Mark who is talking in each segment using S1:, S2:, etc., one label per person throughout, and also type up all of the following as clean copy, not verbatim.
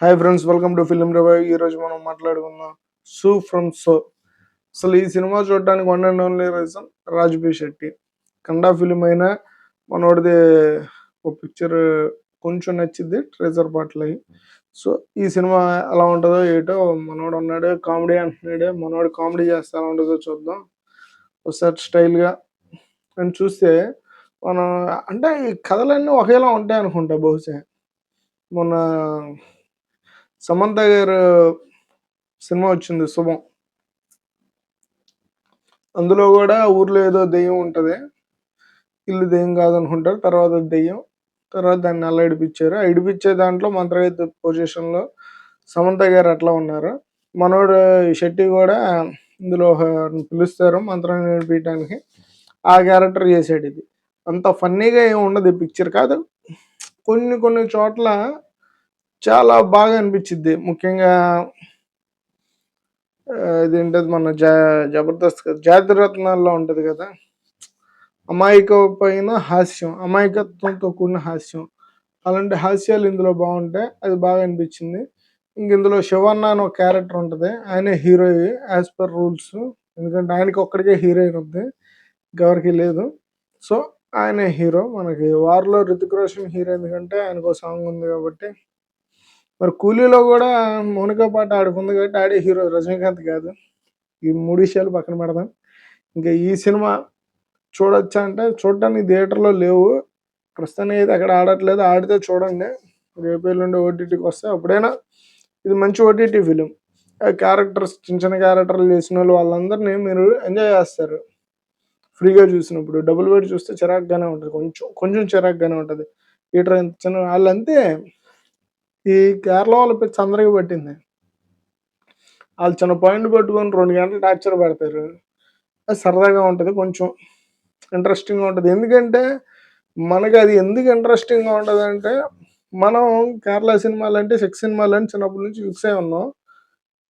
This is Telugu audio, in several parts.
S1: Hi friends, welcome to film review. ఈ రోజు మనం మాట్లాడుకుందాం సూ ఫ్రమ్ సో. అసలు ఈ సినిమా చూడడానికి one and only reason రాజ్బీ Shetty. Kannada film అయినా మనోడిది ఒక పిక్చర్ కొంచెం నచ్చింది, ట్రేజర్ పాటలు. సో ఈ సినిమా ఎలా ఉంటుందో ఏటో, మనోడు ఉన్నాడు కామెడీ అంటున్నాడు, మనోడు కామెడీ చేస్తే ఎలా ఉంటుందో చూద్దాం ఒకసారి స్టైల్గా. అని చూస్తే మనం అంటే ఈ కథలన్నీ ఒకేలా ఉంటాయి అనుకుంటా బహుశా. మొన్న సమంత గారు సినిమా వచ్చింది శుభం, అందులో కూడా ఊర్లో ఏదో దెయ్యం ఉంటుంది, ఇల్లు దెయ్యం కాదనుకుంటారు, తర్వాత దెయ్యం, తర్వాత దాన్ని అలా ఇడిపించారు. ఆ ఇడిపించే దాంట్లో మంత్రగతి పొజిషన్లో సమంత గారు అట్లా ఉన్నారు. మనోడు శెట్టి కూడా ఇందులో పిలుస్తారు మంత్రం నేర్పించడానికి, ఆ క్యారెక్టర్ చేసాడు. ఇది అంత ఫన్నీగా ఏమి ఉండదు ఈ పిక్చర్ కాదు, కొన్ని కొన్ని చోట్ల చాలా బాగా అనిపించింది. ముఖ్యంగా ఇదేంటది మన జబర్దస్త్ కదా, జాతిరత్నాల్లో ఉంటుంది కదా, అమాయకమైన హాస్యం, అమాయకత్వంతో కూడిన హాస్యం, అలాంటి హాస్యాలు ఇందులో బాగుంటాయి. అది బాగా అనిపించింది. ఇంక ఇందులో శివన్న అని ఒక క్యారెక్టర్ ఉంటుంది, ఆయనే హీరో యాజ్ పర్ రూల్స్. ఎందుకంటే ఆయనకి ఒక్కడికే హీరోయిన్ ఉంది, ఇంకెవరికి లేదు. సో ఆయనే హీరో. మనకి వార్లో రితిక్ రోషన్ హీరో, ఎందుకంటే ఆయనకు ఒక సాంగ్ ఉంది కాబట్టి. మరి కూలీలో కూడా మౌనిక పాట ఆడుకుంది కాబట్టి ఆడే హీరో, రజనీకాంత్ కాదు. ఈ మూడు విషయాలు పక్కన పెడదాం. ఇంకా ఈ సినిమా చూడొచ్చా అంటే చూడటానికి థియేటర్లో లేవు ప్రస్తుతానికి, అయితే అక్కడ ఆడట్లేదు. ఆడితే చూడండి, రేపు ఎల్లుండి ఓటీటీకి వస్తే అప్పుడైనా. ఇది మంచి ఓటీటీ ఫిలిం. క్యారెక్టర్స్ చిన్న చిన్న క్యారెక్టర్లు చేసిన వాళ్ళందరినీ మీరు ఎంజాయ్ చేస్తారు ఫ్రీగా చూసినప్పుడు. డబుల్ బెడ్ చూస్తే చిరాకుగానే ఉంటుంది, కొంచెం కొంచెం చిరాకుగానే ఉంటుంది. థియేటర్ ఎంత చిన్న వాళ్ళంతే. ఈ కేరళ వాళ్ళ పిచ్చి అందరికీ పట్టింది. వాళ్ళు చిన్న పాయింట్ పట్టుకొని 2 గంటలు టార్చర్ పెడతారు. అది సరదాగా ఉంటుంది, కొంచెం ఇంట్రెస్టింగ్గా ఉంటుంది. ఎందుకంటే మనకి అది ఎందుకు ఇంట్రెస్టింగ్గా ఉంటుంది అంటే, మనం కేరళ సినిమాలు అంటే సెక్స్ సినిమాలు అని చిన్నప్పటి నుంచి ఫిక్స్ అయి ఉన్నాం.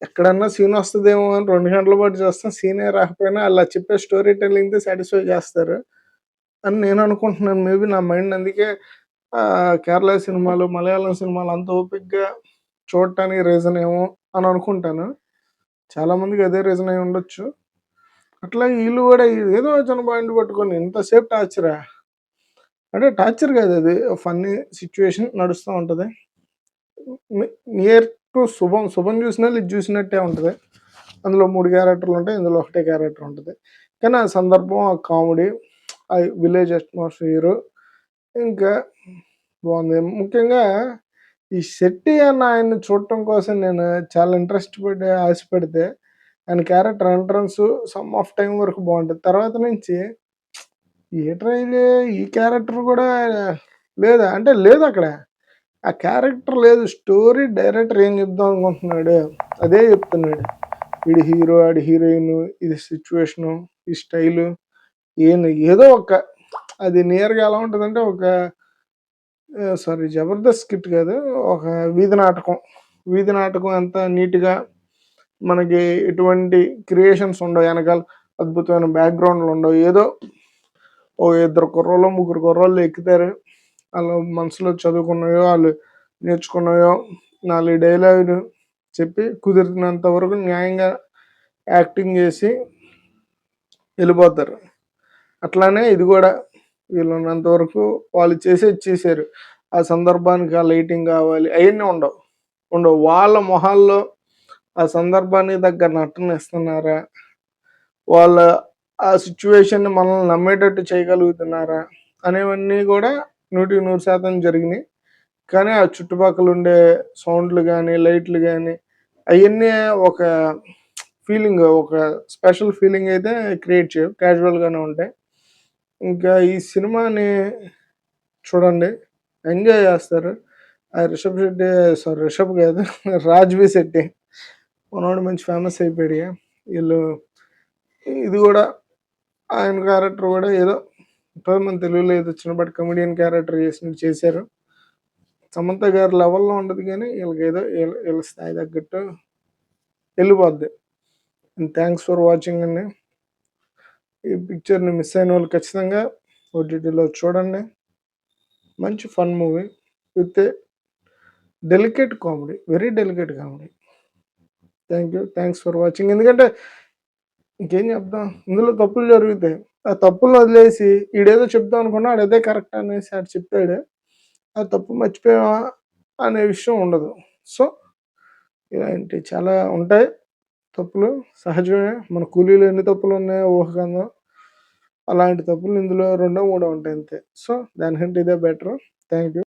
S1: ఎక్కడన్నా సీన్ వస్తుందేమో అని 2 గంటల పాటు చేస్తాం, సీనే రాకపోయినా అలా చెప్పే స్టోరీ టెల్లింగ్తో సాటిస్ఫై చేస్తారు అని నేను అనుకుంటున్నాను. మేబీ నా మైండ్ అందుకే కేరళ సినిమాలు, మలయాళం సినిమాలు అంత ఓపిక్గా చూడటానికి రీజన్ ఏమో అని అనుకుంటాను. చాలామందికి అదే రీజన్ అయి ఉండొచ్చు. అట్లా వీళ్ళు కూడా ఏదో చిన్న పాయింట్ పట్టుకొని ఇంతసేపు టార్చరా అంటే, టార్చర్ కాదు, అది ఫన్నీ సిచ్యువేషన్ నడుస్తూ ఉంటుంది. నియర్ టు శుభం. శుభం చూసినా ఇది చూసినట్టే ఉంటుంది. అందులో 3 క్యారెక్టర్లు ఉంటాయి, ఇందులో ఒకటే క్యారెక్టర్ ఉంటుంది. కానీ ఆ సందర్భం, ఆ కామెడీ, ఆ విలేజ్ అట్మాస్ఫియరు ఇంకా బాగుంది. ముఖ్యంగా ఈ శెట్టి అన్న ఆయన్ని చూడటం కోసం నేను చాలా ఇంట్రెస్ట్ పడి ఆశపడితే, ఆయన character entrance some of time వరకు బాగుంటుంది. తర్వాత నుంచి ఏ ట్రైలే, ఈ క్యారెక్టర్ కూడా లేదా అంటే లేదు అక్కడ. ఆ క్యారెక్టర్ లేదు, స్టోరీ డైరెక్టర్ ఏం చెప్దాం అనుకుంటున్నాడు అదే చెప్తున్నాడు. వీడి హీరో, ఆడి హీరోయిన్, ఇది సిచ్యువేషను, ఈ స్టైలు, ఏదో ఒక అది నియర్గా ఎలా ఉంటుందంటే ఒక సారీ జబర్దస్త్ స్కిట్ కాదు, ఒక వీధి నాటకం. వీధి నాటకం ఎంత నీట్గా, మనకి ఎటువంటి క్రియేషన్స్ ఉండవు, వెనకాల అద్భుతమైన బ్యాక్గ్రౌండ్లు ఉండవు. ఏదో ఓ 2 కుర్రోళ్ళు 3 కుర్రోళ్ళు ఎక్కుతారు, వాళ్ళు మనసులో చదువుకున్నాయో వాళ్ళు నేర్చుకున్నాయో 4 డైలాగులు చెప్పి కుదిరినంత వరకు న్యాయంగా యాక్టింగ్ చేసి వెళ్ళిపోతారు. అట్లానే ఇది కూడా వీళ్ళున్నంత వరకు వాళ్ళు చేశారు. ఆ సందర్భానికి ఆ లైటింగ్ కావాలి, అవన్నీ ఉండవు. వాళ్ళ మొహాల్లో ఆ సందర్భానికి తగ్గ నటన ఇస్తున్నారా, వాళ్ళ ఆ సిచ్యువేషన్ని మనల్ని నమ్మేటట్టు చేయగలుగుతున్నారా అనేవన్నీ కూడా 100% జరిగినాయి. కానీ ఆ చుట్టుపక్కల ఉండే సౌండ్లు కానీ, లైట్లు కానీ, అవన్నీ ఒక ఫీలింగ్, ఒక స్పెషల్ ఫీలింగ్ అయితే క్రియేట్ చేయవు, క్యాజువల్గానే ఉంటాయి. ఇంకా ఈ సినిమాని చూడండి, ఎంజాయ్ చేస్తారు. రిషబ్ శెట్టి, సారీ రిషబ్ కాదు, రాజ్బీ శెట్టి మనోడు మంచి ఫేమస్ అయిపోయాడు. వీళ్ళు ఇది కూడా ఆయన క్యారెక్టర్ కూడా ఏదో మన తెలుగులో ఏదో చిన్నపాటి కమెడియన్ క్యారెక్టర్ చేశారు. సమంత గారి లెవెల్లో ఉండదు, కానీ వీళ్ళకి ఏదో వీళ్ళ స్థాయి తగ్గట్టు వెళ్ళిపోద్ది. అండ్ థ్యాంక్స్ ఫర్ వాచింగ్ అండి. ఈ పిక్చర్ని మిస్ అయిన వాళ్ళు ఖచ్చితంగా ఓటీటీలో చూడండి. మంచి fun movie with delicate comedy, very delicate comedy. Thanks for watching. ఎందుకంటే ఇంకేం చెప్దాం, ఇందులో తప్పులు జరుగుతాయి. ఆ తప్పులను వదిలేసి ఈడేదో చెప్దాం అనుకున్నా ఆడేదే కరెక్ట్ అనేసి ఆడు చెప్తాడు. ఆ తప్పు మర్చిపోయామా అనే విషయం ఉండదు. సో ఇలాంటి చాలా ఉంటాయి తప్పులు, సహజమే. మన కూలీలో ఎన్ని తప్పులు ఉన్నాయో ఊహకందం. అలాంటి తప్పులు ఇందులో 2, 3 ఉంటాయి అంతే. సో దానికంటే ఇదే బెటర్. Thank you.